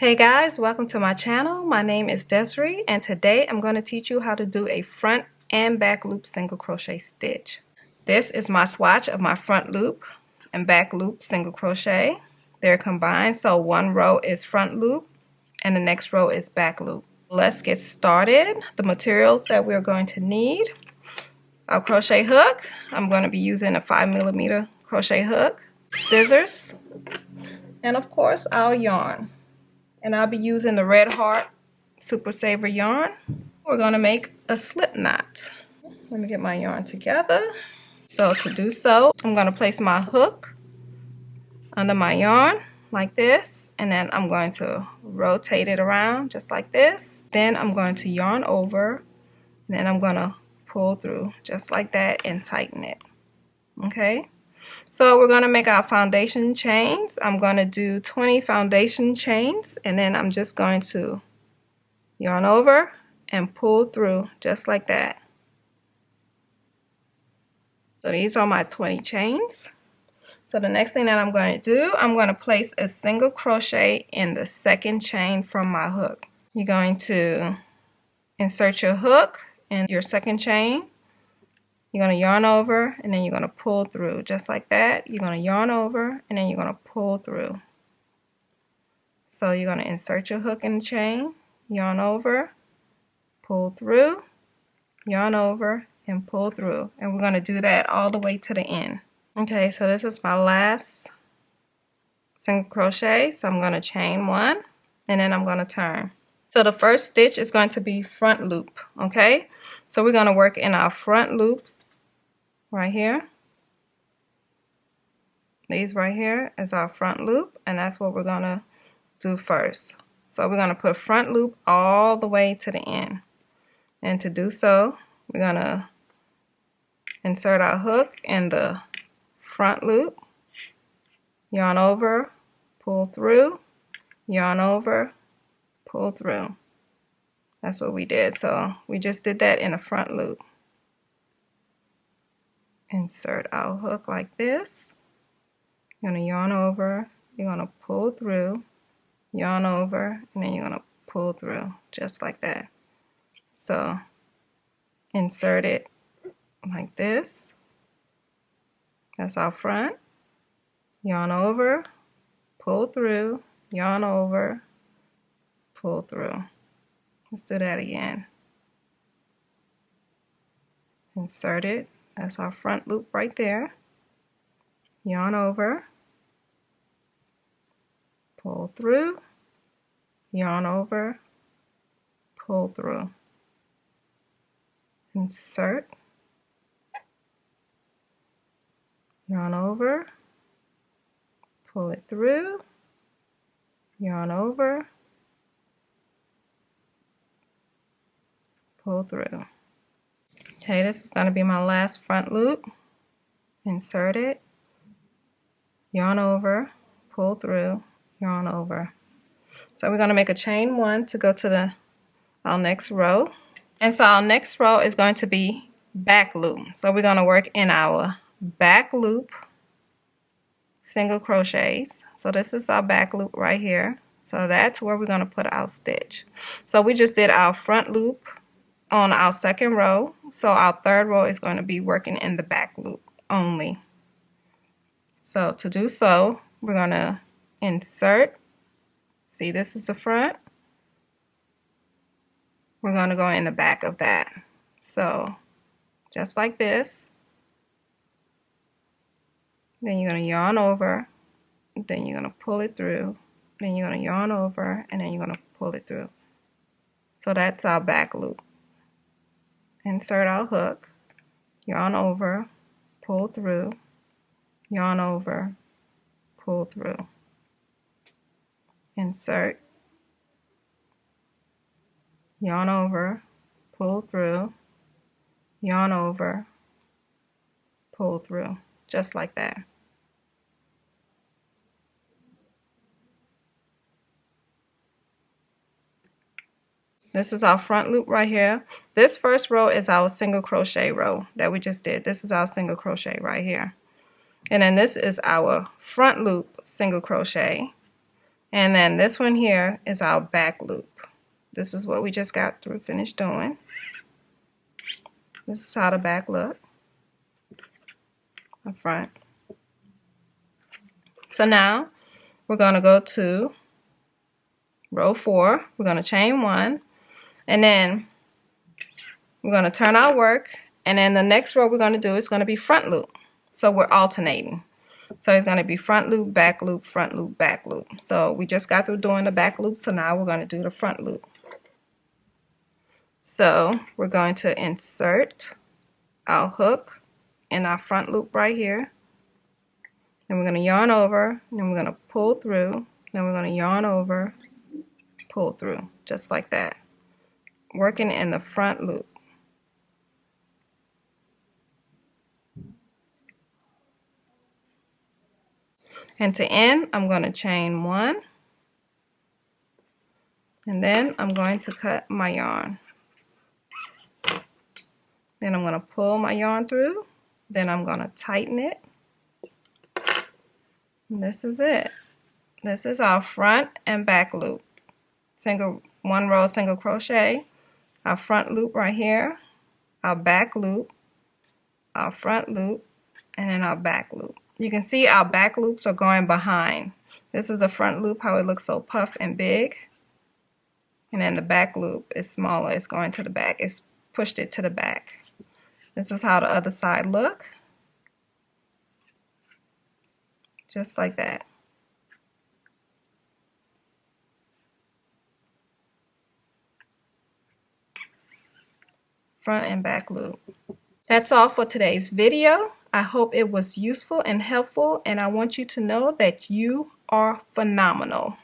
Hey guys, welcome to my channel. My name is Desiree and today I'm going to teach you how to do a front and back loop single crochet stitch. This is my swatch of my front loop and back loop single crochet. They're combined, so one row is front loop and the next row is back loop. Let's get started. The materials that we're going to need: our crochet hook. I'm going to be using a 5mm crochet hook, scissors, and of course our yarn. And I'll be using the Red Heart Super Saver yarn. We're going to make a slip knot. Let me get my yarn together. So to do so, I'm going to place my hook under my yarn like this, and then I'm going to rotate it around just like this. Then I'm going to yarn over, and then I'm going to pull through just like that and tighten it. Okay? So we're going to make our foundation chains. I'm going to do 20 foundation chains, and then I'm just going to yarn over and pull through just like that. So these are my 20 chains. So the next thing that I'm going to do, I'm going to place a single crochet in the second chain from my hook. You're going to insert your hook in your second chain. You're going to yarn over, and then you're going to pull through just like that. You're going to yarn over, and then you're going to pull through. So you're going to insert your hook in the chain, yarn over, pull through, yarn over, and pull through. And we're going to do that all the way to the end. Okay, so this is my last single crochet. So I'm going to chain one, and then I'm going to turn. So the first stitch is going to be front loop, okay? So we're going to work in our front loops right here. These right here is our front loop, and that's what we're going to do first. So we're going to put front loop all the way to the end. And to do so, we're going to insert our hook in the front loop, yarn over, pull through, yarn over, pull through. That's what we did. So we just did that in the front loop. Insert our hook like this. You're going to yarn over, you're going to pull through, yarn over, and then you're going to pull through just like that. So insert it like this. That's our front. Yarn over, pull through, yarn over, pull through. Let's do that again. Insert it. That's our front loop right there. Yarn over, pull through, yarn over, pull through. Insert, yarn over, pull it through, yarn over, pull through. Okay, this is going to be my last front loop. Insert it, yarn over, pull through, yarn over. So we're going to make a chain one to go to our next row. And so our next row is going to be back loop. So we're going to work in our back loop single crochets. So this is our back loop right here. So that's where we're going to put our stitch. So we just did our front loop on our second row, so our third row is going to be working in the back loop only. So to do so, we're going to insert, see, this is the front, we're going to go in the back of that. So just like this, then you're going to yarn over, then you're going to pull it through, then you're going to yarn over, and then you're going to pull it through. So that's our back loop. Insert our hook, yarn over, pull through, yarn over, pull through. Insert, yarn over, pull through, yarn over, pull through, just like that. This is our front loop right here. This first row is our single crochet row that we just did. This is our single crochet right here. And then this is our front loop single crochet. And then this one here is our back loop. This is what we just got through finished doing. This is how the back look, the front. So now we're going to go to row 4. We're going to chain 1, and then we're going to turn our work, and then the next row we're going to do is going to be front loop. So we're alternating. So it's going to be front loop, back loop, front loop, back loop. So we just got through doing the back loop, so now we're going to do the front loop. So we're going to insert our hook in our front loop right here. Then we're going to yarn over, and then we're going to pull through, then we're going to yarn over, pull through, just like that. Working in the front loop. And to end, I'm going to chain 1, and then I'm going to cut my yarn. Then I'm going to pull my yarn through, then I'm going to tighten it. And this is it. This is our front and back loop. One row single crochet, our front loop right here, our back loop, our front loop, and then our back loop. You can see our back loops are going behind. This is a front loop, how it looks so puff and big. And then the back loop is smaller, it's going to the back. It's pushed it to the back. This is how the other side look. Just like that. Front and back loop. That's all for today's video. I hope it was useful and helpful, and I want you to know that you are phenomenal.